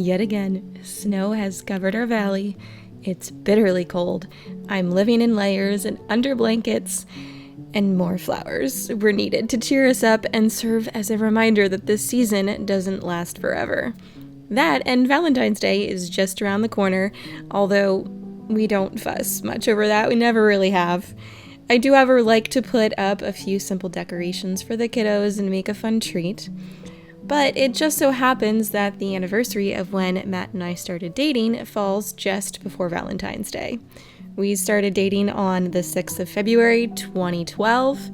Yet again, snow has covered our valley. It's bitterly cold. I'm living in layers and under blankets, and more flowers were needed to cheer us up and serve as a reminder that this season doesn't last forever. That and Valentine's Day is just around the corner, although we don't fuss much over that. We never really have. I do, however, like to put up a few simple decorations for the kiddos and make a fun treat. But it just so happens that the anniversary of when Matt and I started dating falls just before Valentine's Day. We started dating on the 6th of February, 2012,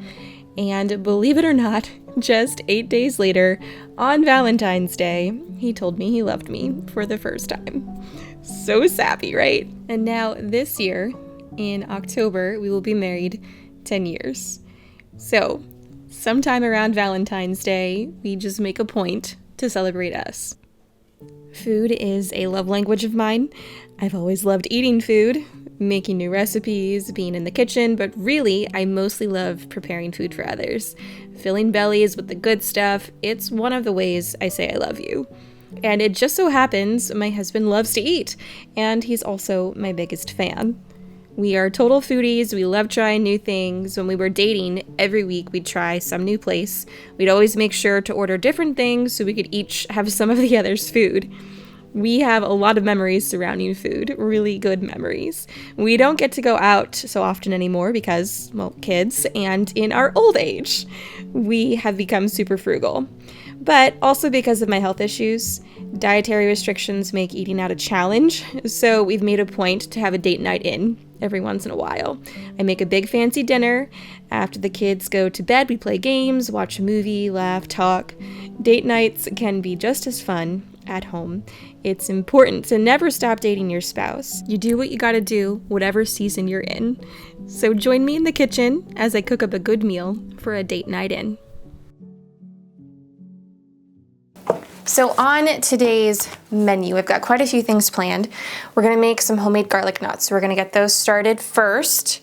and believe it or not, just 8 days later, on Valentine's Day, he told me he loved me for the first time. So sappy, right? And now this year, in October, we will be married 10 years. So, sometime around Valentine's Day, we just make a point to celebrate us. Food is a love language of mine. I've always loved eating food, making new recipes, being in the kitchen, but really, I mostly love preparing food for others. Filling bellies with the good stuff, it's one of the ways I say I love you. And it just so happens my husband loves to eat, and he's also my biggest fan. We are total foodies. We love trying new things. When we were dating, every week we'd try some new place. We'd always make sure to order different things so we could each have some of the other's food. We have a lot of memories surrounding food, really good memories. We don't get to go out so often anymore because, well, kids, and in our old age, we have become super frugal. But also because of my health issues, dietary restrictions make eating out a challenge, so we've made a point to have a date night in every once in a while. I make a big fancy dinner. After the kids go to bed, we play games, watch a movie, laugh, talk. Date nights can be just as fun at home. It's important to never stop dating your spouse. You do what you gotta do, whatever season you're in. So join me in the kitchen as I cook up a good meal for a date night in. So on today's menu, we've got quite a few things planned. We're gonna make some homemade garlic knots. We're gonna get those started first.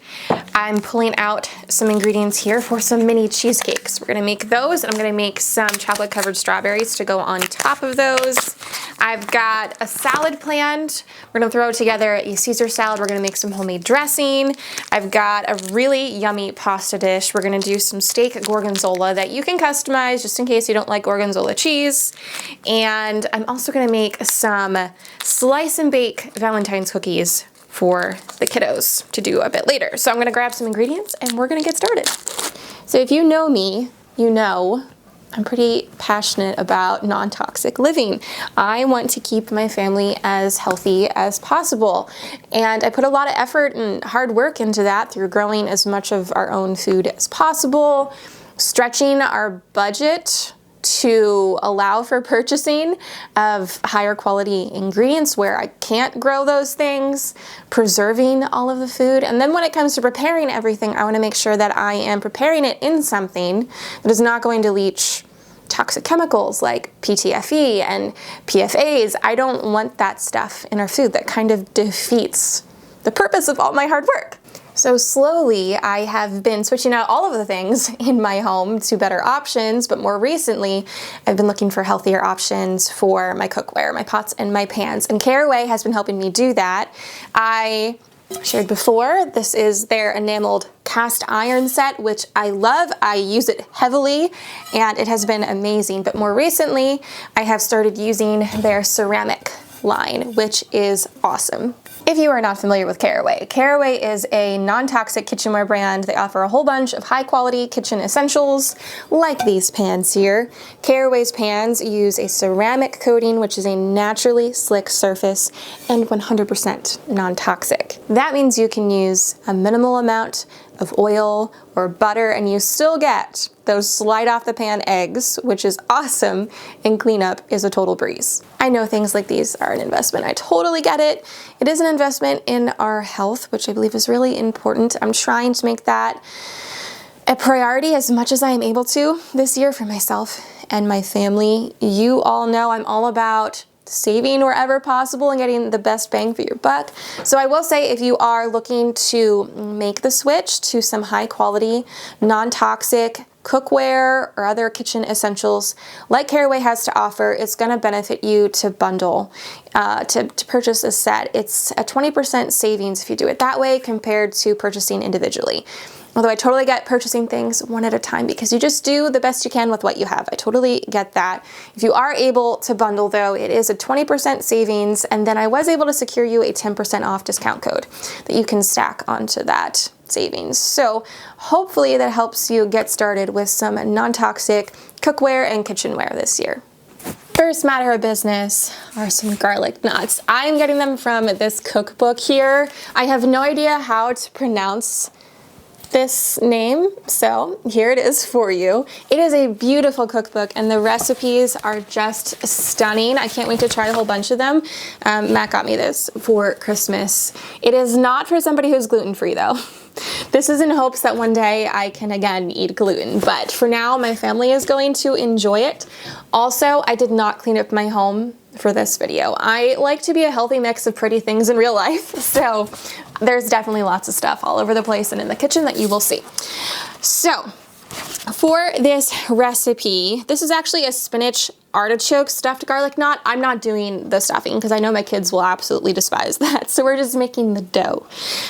I'm pulling out some ingredients here for some mini cheesecakes. We're gonna make those, and I'm gonna make some chocolate covered strawberries to go on top of those. I've got a salad planned. We're gonna throw together a Caesar salad. We're gonna make some homemade dressing. I've got a really yummy pasta dish. We're gonna do some steak gorgonzola that you can customize just in case you don't like gorgonzola cheese. And I'm also gonna make some slice and bake Valentine's cookies for the kiddos to do a bit later. So I'm gonna grab some ingredients and we're gonna get started. So if you know me, you know I'm pretty passionate about non-toxic living. I want to keep my family as healthy as possible. And I put a lot of effort and hard work into that through growing as much of our own food as possible, stretching our budget to allow for purchasing of higher quality ingredients where I can't grow those things, preserving all of the food. And then when it comes to preparing everything, I want to make sure that I am preparing it in something that is not going to leach toxic chemicals like PTFE and PFAs. I don't want that stuff in our food. That kind of defeats the purpose of all my hard work. So slowly, I have been switching out all of the things in my home to better options, but more recently, I've been looking for healthier options for my cookware, my pots and my pans, and Caraway has been helping me do that. I shared before, this is their enameled cast iron set, which I love. I use it heavily, and it has been amazing, but more recently, I have started using their ceramic line, which is awesome. If you are not familiar with Caraway, Caraway is a non-toxic kitchenware brand. They offer a whole bunch of high-quality kitchen essentials, like these pans here. Caraway's pans use a ceramic coating, which is a naturally slick surface and 100% non-toxic. That means you can use a minimal amount of oil or butter and you still get those slide off the pan eggs, which is awesome, and cleanup is a total breeze. I know things like these are an investment. I totally get it. It is an investment in our health, which I believe is really important. I'm trying to make that a priority as much as I am able to this year for myself and my family. You all know I'm all about saving wherever possible and getting the best bang for your buck. So I will say, if you are looking to make the switch to some high quality, non-toxic cookware or other kitchen essentials like Caraway has to offer, it's going to benefit you to bundle, to purchase a set. It's a 20% savings if you do it that way compared to purchasing individually. Although I totally get purchasing things one at a time because you just do the best you can with what you have. I totally get that. If you are able to bundle though, it is a 20% savings, and then I was able to secure you a 10% off discount code that you can stack onto that savings. So hopefully that helps you get started with some non-toxic cookware and kitchenware this year. First matter of business are some garlic knots. I'm getting them from this cookbook here. I have no idea how to pronounce this name, so here it is for you. It is a beautiful cookbook and the recipes are just stunning. I can't wait to try a whole bunch of them. Matt got me this for Christmas. It is not for somebody who's gluten-free though. This is in hopes that one day I can again eat gluten, but for now my family is going to enjoy it. Also, I did not clean up my home for this video. I like to be a healthy mix of pretty things in real life, so there's definitely lots of stuff all over the place and in the kitchen that you will see. So for this recipe, this is actually a spinach artichoke stuffed garlic knot. I'm not doing the stuffing because I know my kids will absolutely despise that. So we're just making the dough.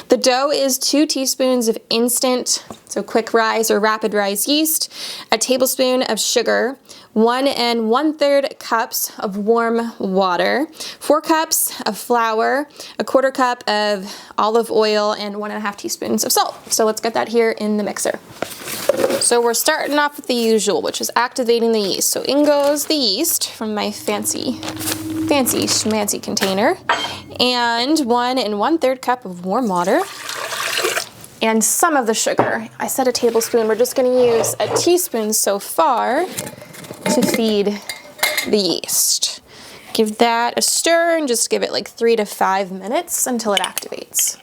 The dough is 2 teaspoons of instant, so quick rise or rapid rise yeast, a tablespoon of sugar, 1 1/3 cups of warm water, 4 cups of flour, a 1/4 cup of olive oil, and 1 1/2 teaspoons of salt. So let's get that here in the mixer. So we're starting off with the usual, which is activating the yeast. So in goes the yeast from my fancy schmancy container, and 1 1/3 cup of warm water, and some of the sugar. I said a tablespoon, we're just gonna use a teaspoon so far to feed the yeast. Give that a stir and just give it like 3 to 5 minutes until it activates.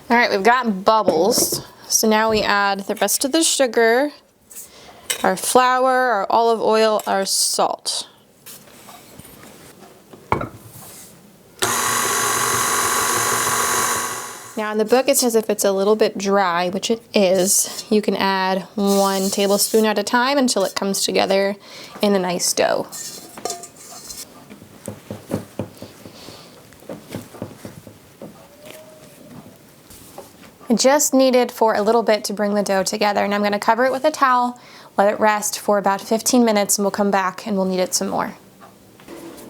All right, we've got bubbles. So now we add the rest of the sugar, our flour, our olive oil, our salt. Now in the book it says if it's a little bit dry, which it is, you can add 1 tablespoon at a time until it comes together in a nice dough. I just needed for a little bit to bring the dough together, and I'm going to cover it with a towel, let it rest for about 15 minutes, and we'll come back and we'll knead it some more.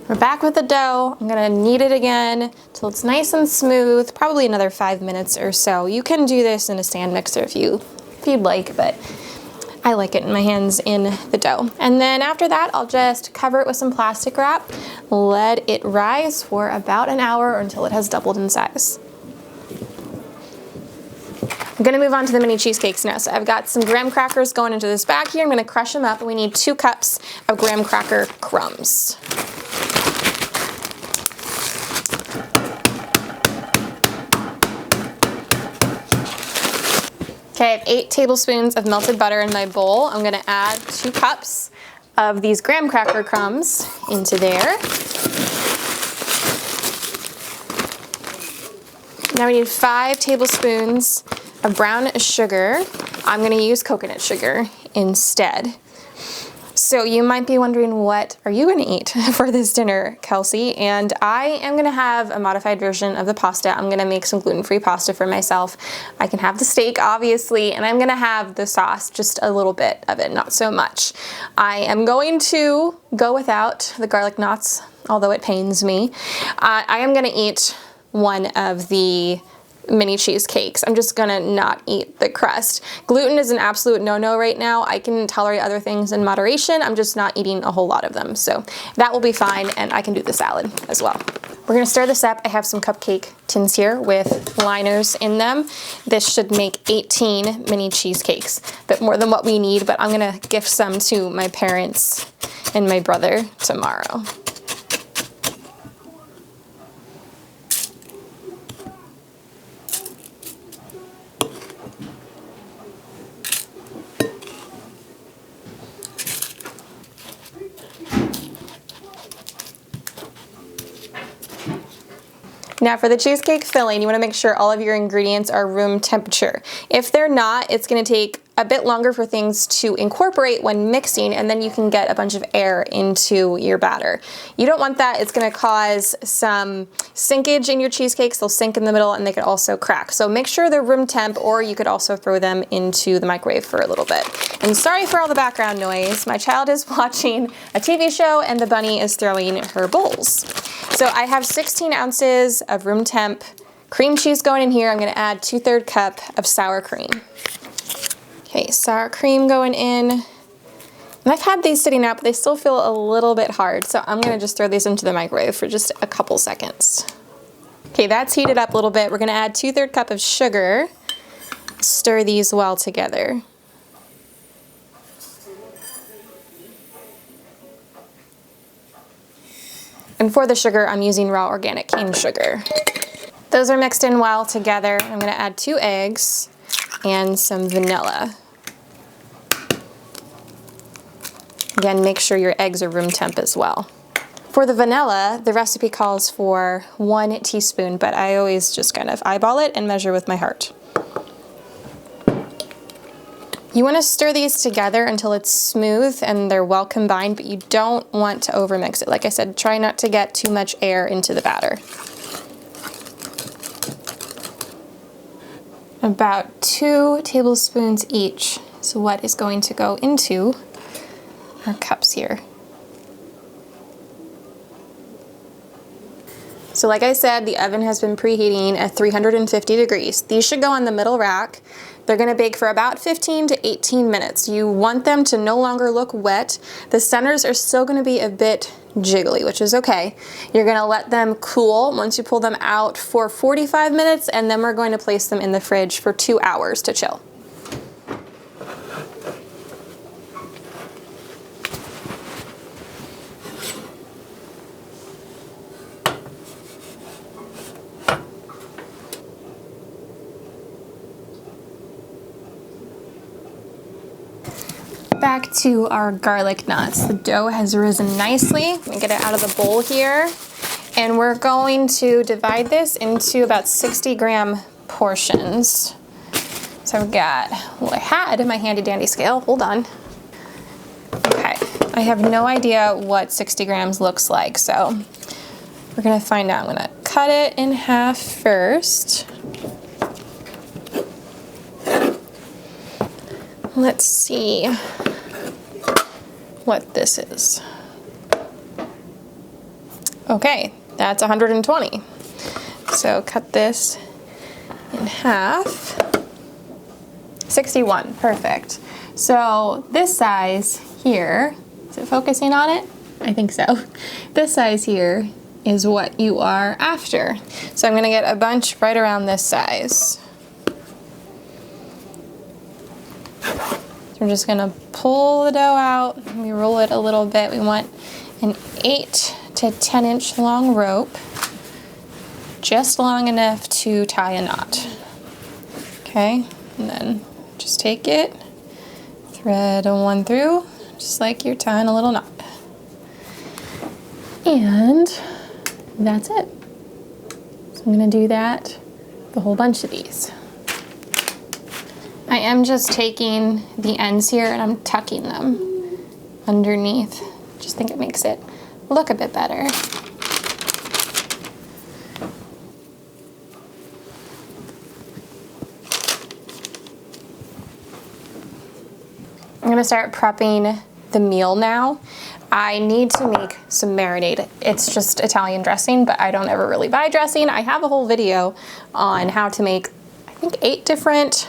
We're back with the dough. I'm going to knead it again till it's nice and smooth, probably another 5 minutes or so. You can do this in a stand mixer if you'd like, but I like it in my hands in the dough. And then after that, I'll just cover it with some plastic wrap, let it rise for about an hour or until it has doubled in size. I'm gonna move on to the mini cheesecakes now. So I've got some graham crackers going into this bag here. I'm gonna crush them up, and we need 2 cups of graham cracker crumbs. Okay, I have 8 tablespoons of melted butter in my bowl. I'm gonna add 2 cups of these graham cracker crumbs into there. Now we need 5 tablespoons of brown sugar. I'm gonna use coconut sugar instead. So you might be wondering, what are you gonna eat for this dinner, Kelsey? And I am gonna have a modified version of the pasta. I'm gonna make some gluten-free pasta for myself. I can have the steak, obviously, and I'm gonna have the sauce, just a little bit of it, not so much. I am going to go without the garlic knots, although it pains me. I am gonna eat one of the mini cheesecakes. I'm just gonna not eat the crust. Gluten is an absolute no-no right now. I can tolerate other things in moderation. I'm just not eating a whole lot of them. So that will be fine, and I can do the salad as well. We're gonna stir this up. I have some cupcake tins here with liners in them. This should make 18 mini cheesecakes, a bit more than what we need, but I'm gonna gift some to my parents and my brother tomorrow. Now for the cheesecake filling, you want to make sure all of your ingredients are room temperature. If they're not, it's going to take a bit longer for things to incorporate when mixing, and then you can get a bunch of air into your batter. You don't want that. It's going to cause some sinkage in your cheesecakes. They'll sink in the middle and they could also crack. So make sure they're room temp, or you could also throw them into the microwave for a little bit. And sorry for all the background noise. My child is watching a TV show and the bunny is throwing her bowls. So I have 16 ounces of room temp cream cheese going in here. I'm going to add 2/3 cup of sour cream. Okay, sour cream going in. And I've had these sitting out, but they still feel a little bit hard. So I'm gonna just throw these into the microwave for just a couple seconds. Okay, that's heated up a little bit. We're gonna add 2/3 cup of sugar. Stir these well together. And for the sugar, I'm using raw organic cane sugar. Those are mixed in well together. I'm gonna add 2 eggs and some vanilla. Again, make sure your eggs are room temp as well. For the vanilla, the recipe calls for 1 teaspoon, but I always just kind of eyeball it and measure with my heart. You want to stir these together until it's smooth and they're well combined, but you don't want to overmix it. Like I said, try not to get too much air into the batter. About 2 tablespoons each is what is going to go into our cups here. So like I said, the oven has been preheating at 350 degrees. These should go on the middle rack. They're gonna bake for about 15 to 18 minutes. You want them to no longer look wet. The centers are still gonna be a bit jiggly, which is okay. You're gonna let them cool once you pull them out for 45 minutes, and then we're going to place them in the fridge for 2 hours to chill. Back to our garlic knots. The dough has risen nicely. I'm gonna get it out of the bowl here. And we're going to divide this into about 60-gram portions. So I've got, well, I had my handy dandy scale, hold on. Okay, I have no idea what 60 grams looks like, so we're gonna find out. I'm gonna cut it in half first. Let's see what this is. Okay, that's 120. So cut this in half. 61, perfect. So this size here, is it focusing on it? I think so. This size here is what you are after. So I'm gonna get a bunch right around this size. So we're just gonna pull the dough out, we roll it a little bit. We want an 8 to 10 inch long rope, just long enough to tie a knot. Okay, and then just take it, thread one through, just like you're tying a little knot. And that's it. So I'm gonna do that with a whole bunch of these. I am just taking the ends here and I'm tucking them underneath. Just think it makes it look a bit better. I'm gonna start prepping the meal now. I need to make some marinade. It's just Italian dressing, but I don't ever really buy dressing. I have a whole video on how to make, I think, 8 different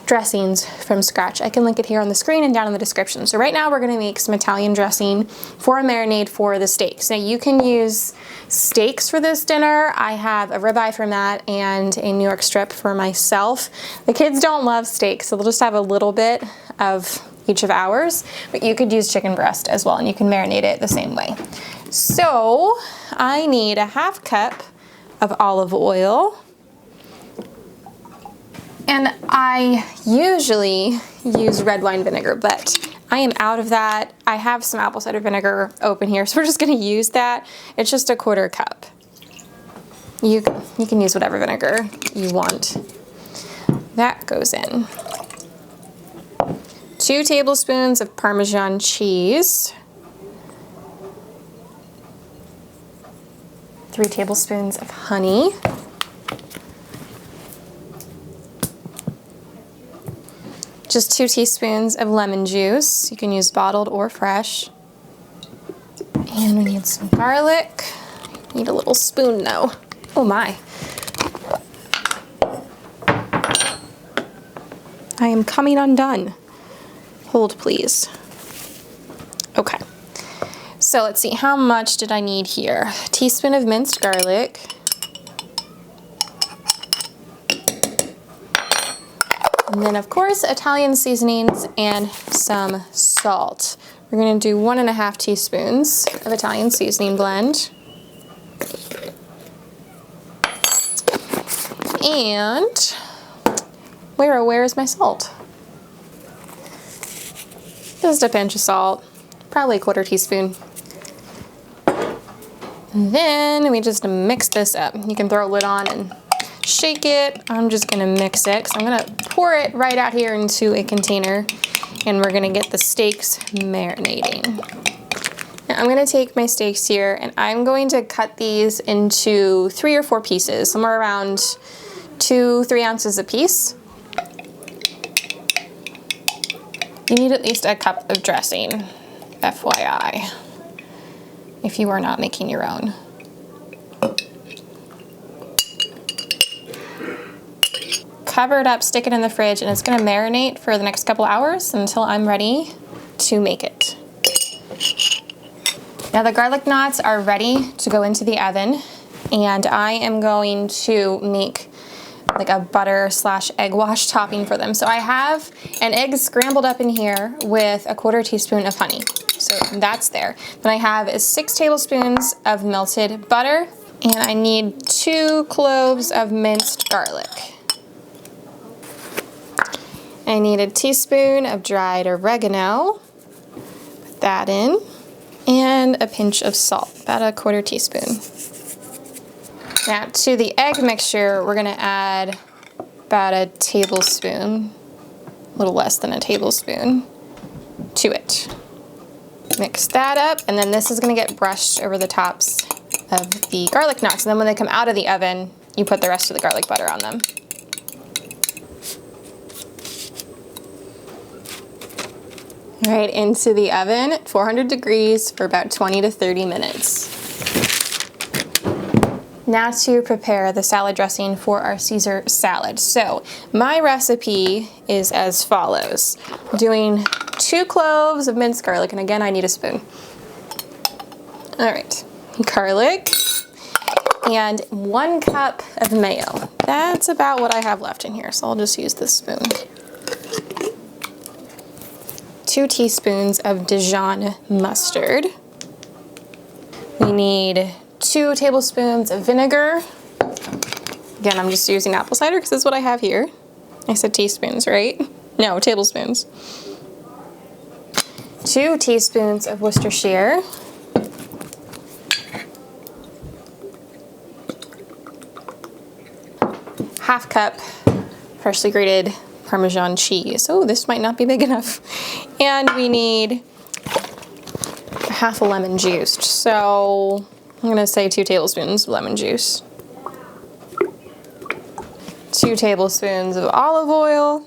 dressings from scratch. I can link it here on the screen and down in the description. So right now we're gonna make some Italian dressing for a marinade for the steaks. Now you can use steaks for this dinner. I have a ribeye from that and a New York strip for myself. The kids don't love steaks, so they'll just have a little bit of each of ours, but you could use chicken breast as well and you can marinate it the same way. So I need a 1/2 cup of olive oil. And I usually use red wine vinegar, but I am out of that. I have some apple cider vinegar open here, so we're just gonna use that. It's just a 1/4 cup. You can use whatever vinegar you want. That goes in. 2 tablespoons of Parmesan cheese. 3 tablespoons of honey. Just 2 teaspoons of lemon juice. You can use bottled or fresh. And we need some garlic. Need a little spoon though. Oh my. I am coming undone. Hold please. Okay. So let's see, how much did I need here? A teaspoon of minced garlic. And then of course, Italian seasonings and some salt. We're gonna do 1.5 teaspoons of Italian seasoning blend. And where is my salt? Just a pinch of salt, probably 1/4 teaspoon. And then we just mix this up. You can throw a lid on and shake it. I'm just gonna mix it because I'm gonna pour it right out here into a container and we're gonna get the steaks marinating. Now I'm gonna take my steaks here and I'm going to cut these into 3 or 4 pieces, somewhere around 2-3 ounces a piece. You need at least a cup of dressing, FYI, if you are not making your own. Cover it up, stick it in the fridge, and it's gonna marinate for the next couple hours until I'm ready to make it. Now the garlic knots are ready to go into the oven, and I am going to make like a butter / egg wash topping for them. So I have an egg scrambled up in here with a 1/4 teaspoon of honey. So that's there. Then I have 6 tablespoons of melted butter, and I need 2 cloves of minced garlic. I need a teaspoon of dried oregano. Put that in. And a pinch of salt, about a 1/4 teaspoon. Now to the egg mixture, we're gonna add about a tablespoon, a little less than a tablespoon, to it. Mix that up, and then this is gonna get brushed over the tops of the garlic knots. And then when they come out of the oven, you put the rest of the garlic butter on them. All right, into the oven at 400 degrees for about 20 to 30 minutes. Now to prepare the salad dressing for our Caesar salad. So my recipe is as follows. I'm doing 2 cloves of minced garlic, and again, I need a spoon. All right, garlic, and 1 cup of mayo. That's about what I have left in here, so I'll just use this spoon. 2 teaspoons of Dijon mustard. We need 2 tablespoons of vinegar. Again, I'm just using apple cider because that's what I have here. I said teaspoons, right? No, tablespoons. 2 teaspoons of Worcestershire. Half cup freshly grated Parmesan cheese. Oh, this might not be big enough. And we need half a lemon juiced. So I'm gonna say 2 tablespoons of lemon juice. 2 tablespoons of olive oil.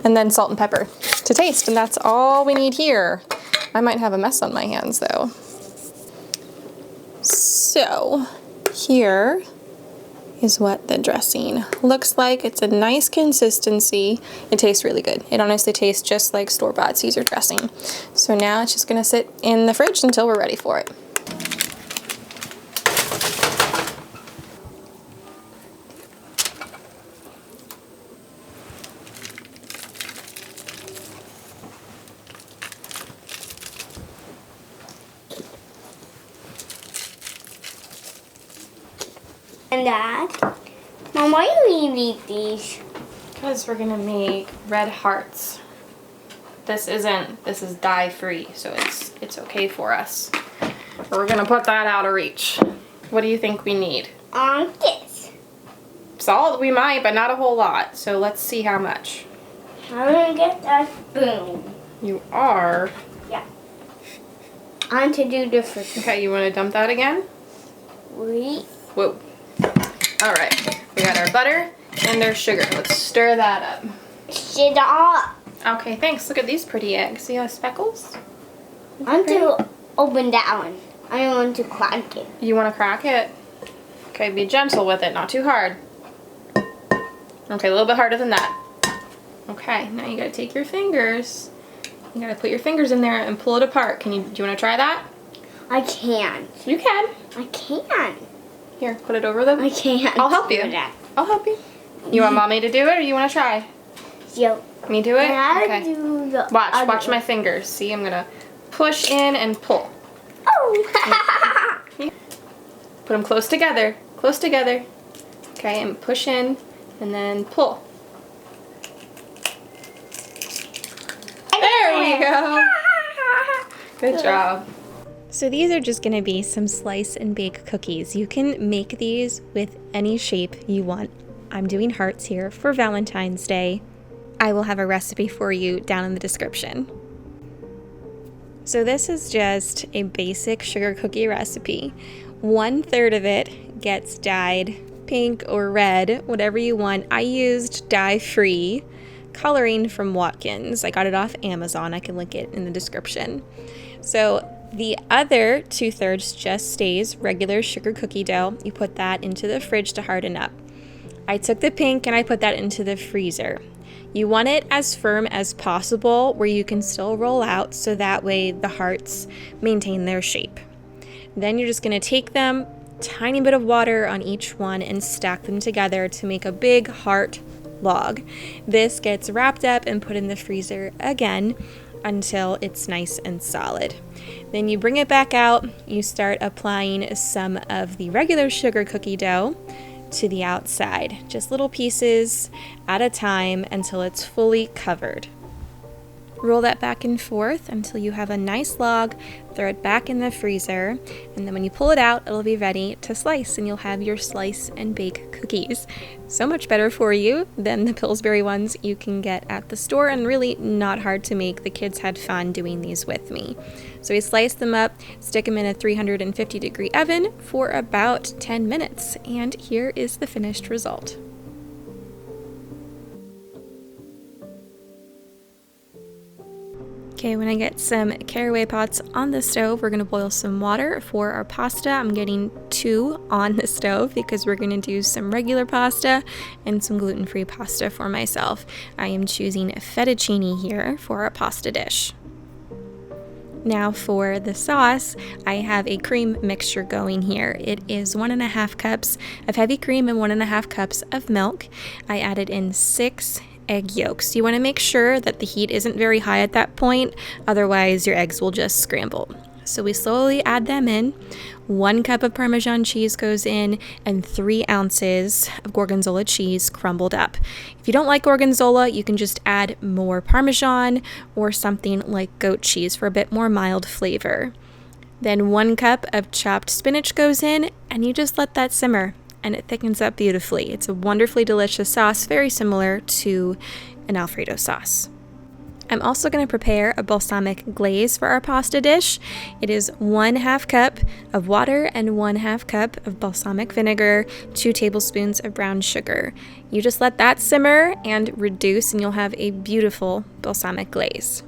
And then salt and pepper to taste, and that's all we need here. I might have a mess on my hands though. So here is what the dressing looks like. It's a nice consistency. It tastes really good. It honestly tastes just like store-bought Caesar dressing. So now it's just gonna sit in the fridge until we're ready for it. And Dad, Mom, why do we need these? Because we're gonna make red hearts. This is dye free, so it's okay for us. Or we're gonna put that out of reach. What do you think we need? This. Salt, we might, but not a whole lot. So let's see how much. I'm gonna get that spoon. You are? Yeah. On to do the first. Okay, you wanna dump that again? Wait. Whoa. All right, we got our butter and our sugar. Let's stir that up. Shit up. Okay, thanks. Look at these pretty eggs. See how speckles? I want to open that one. I don't want to crack it. You want to crack it? Okay, be gentle with it, not too hard. Okay, a little bit harder than that. Okay, now you gotta take your fingers. You gotta put your fingers in there and pull it apart. Do you want to try that? I can't. You can. I can't. Here, put it over them. I can't. I'll help you. do that. I'll help you. You want mommy to do it or you want to try? So, Me do it? and I Okay. do the Watch my fingers. See, I'm gonna push in and pull. Oh. Put them close together. Close together. Okay, and push in and then pull. There we go. Good job. So these are just gonna be some slice and bake cookies. You can make these with any shape you want. I'm doing hearts here for Valentine's Day. I will have a recipe for you down in the description. So this is just a basic sugar cookie recipe. 1/3 of it gets dyed pink or red, whatever you want. I used dye-free coloring from Watkins. I got it off Amazon. I can link it in the description. So the other 2/3 just stays regular sugar cookie dough. You put that into the fridge to harden up. I took the pink and I put that into the freezer. You want it as firm as possible where you can still roll out so that way the hearts maintain their shape. Then you're just going to take them, tiny bit of water on each one, and stack them together to make a big heart log. This gets wrapped up and put in the freezer again until it's nice and solid. Then you bring it back out, you start applying some of the regular sugar cookie dough to the outside, just little pieces at a time until it's fully covered. Roll that back and forth until you have a nice log, throw it back in the freezer, and then when you pull it out, it'll be ready to slice and you'll have your slice and bake cookies. So much better for you than the Pillsbury ones you can get at the store, and really not hard to make. The kids had fun doing these with me. So we slice them up, stick them in a 350-degree oven for about 10 minutes, and here is the finished result. Okay, when I get some caraway pots on the stove, we're going to boil some water for our pasta. I'm getting 2 on the stove because we're going to do some regular pasta and some gluten-free pasta for myself. I am choosing fettuccine here for our pasta dish. Now for the sauce, I have a cream mixture going here. It is 1.5 cups of heavy cream and 1.5 cups of milk. I added in 6 egg yolks. You want to make sure that the heat isn't very high at that point, otherwise your eggs will just scramble. So we slowly add them in. 1 cup of Parmesan cheese goes in and 3 ounces of Gorgonzola cheese crumbled up. If you don't like Gorgonzola, you can just add more Parmesan or something like goat cheese for a bit more mild flavor. Then 1 cup of chopped spinach goes in and you just let that simmer and it thickens up beautifully. It's a wonderfully delicious sauce, very similar to an Alfredo sauce. I'm also going to prepare a balsamic glaze for our pasta dish. It is 1/2 cup of water and 1/2 cup of balsamic vinegar, 2 tablespoons of brown sugar. You just let that simmer and reduce and you'll have a beautiful balsamic glaze.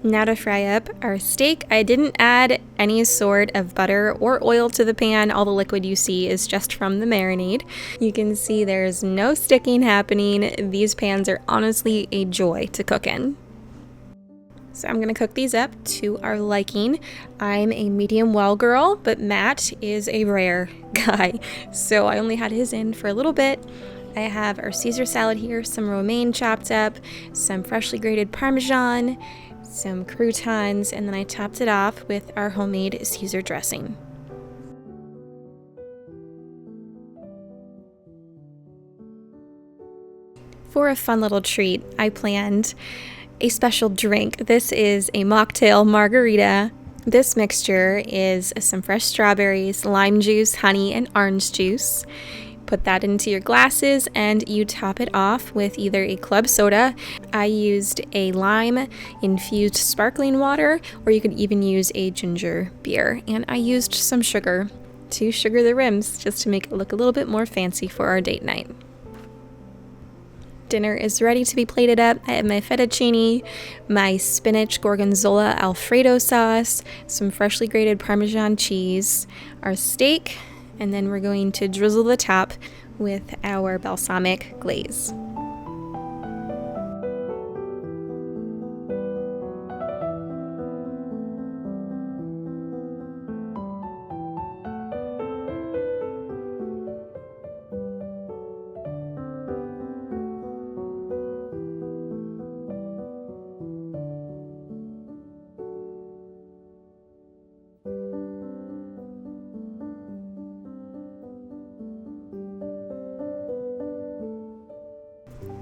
Now to fry up our steak. I didn't add any sort of butter or oil to the pan. All the liquid you see is just from the marinade. You can see there's no sticking happening. These pans are honestly a joy to cook in. So I'm going to cook these up to our liking. I'm a medium well girl, but Matt is a rare guy, so I only had his in for a little bit. I have our Caesar salad here, some romaine chopped up, some freshly grated Parmesan, some croutons, and then I topped it off with our homemade Caesar dressing. For a fun little treat, I planned a special drink. This is a mocktail margarita This mixture is some fresh strawberries, lime juice, honey, and orange juice. Put that into your glasses and you top it off with either a club soda. I used a lime infused sparkling water, or you could even use a ginger beer. And I used some sugar to sugar the rims just to make it look a little bit more fancy for our date night. Dinner is ready to be plated up. I have my fettuccine, my spinach gorgonzola Alfredo sauce, some freshly grated Parmesan cheese, our steak, and then we're going to drizzle the top with our balsamic glaze.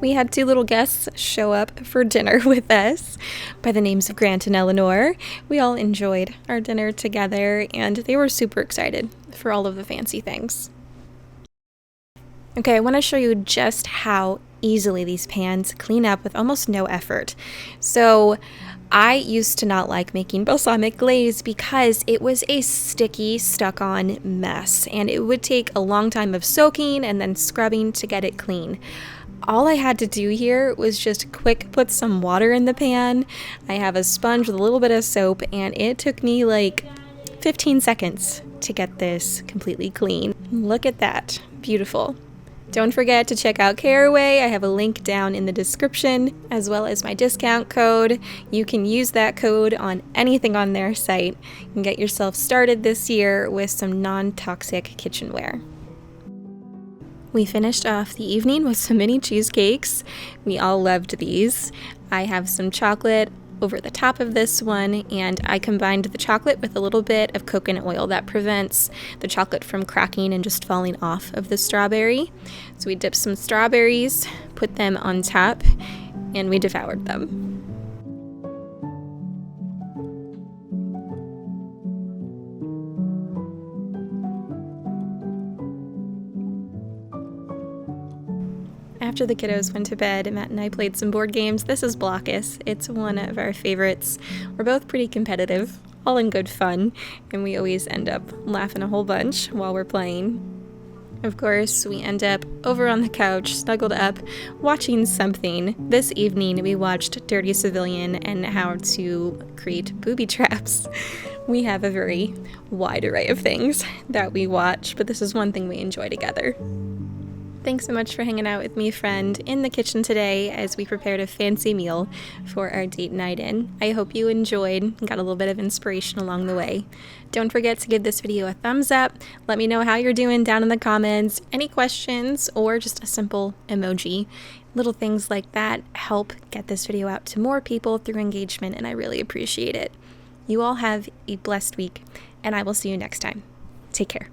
We had two little guests show up for dinner with us by the names of Grant and Eleanor. We all enjoyed our dinner together and they were super excited for all of the fancy things. Okay, I want to show you just how easily these pans clean up with almost no effort. So I used to not like making balsamic glaze because it was a sticky, stuck-on mess and it would take a long time of soaking and then scrubbing to get it clean. All I had to do here was just quick put some water in the pan. I have a sponge with a little bit of soap and it took me like 15 seconds to get this completely clean. Look at that. Beautiful. Don't forget to check out Caraway. I have a link down in the description as well as my discount code. You can use that code on anything on their site and get yourself started this year with some non-toxic kitchenware. We finished off the evening with some mini cheesecakes. We all loved these. I have some chocolate over the top of this one, and I combined the chocolate with a little bit of coconut oil that prevents the chocolate from cracking and just falling off of the strawberry. So we dipped some strawberries, put them on top, and we devoured them. After the kiddos went to bed, Matt and I played some board games. This is Blockus. It's one of our favorites. We're both pretty competitive, all in good fun, and we always end up laughing a whole bunch while we're playing. Of course, we end up over on the couch, snuggled up, watching something. This evening, we watched Dirty Civilian and how to create booby traps. We have a very wide array of things that we watch, but this is one thing we enjoy together. Thanks so much for hanging out with me, friend, in the kitchen today as we prepared a fancy meal for our date night in. I hope you enjoyed and got a little bit of inspiration along the way. Don't forget to give this video a thumbs up. Let me know how you're doing down in the comments. Any questions or just a simple emoji. Little things like that help get this video out to more people through engagement, and I really appreciate it. You all have a blessed week, and I will see you next time. Take care.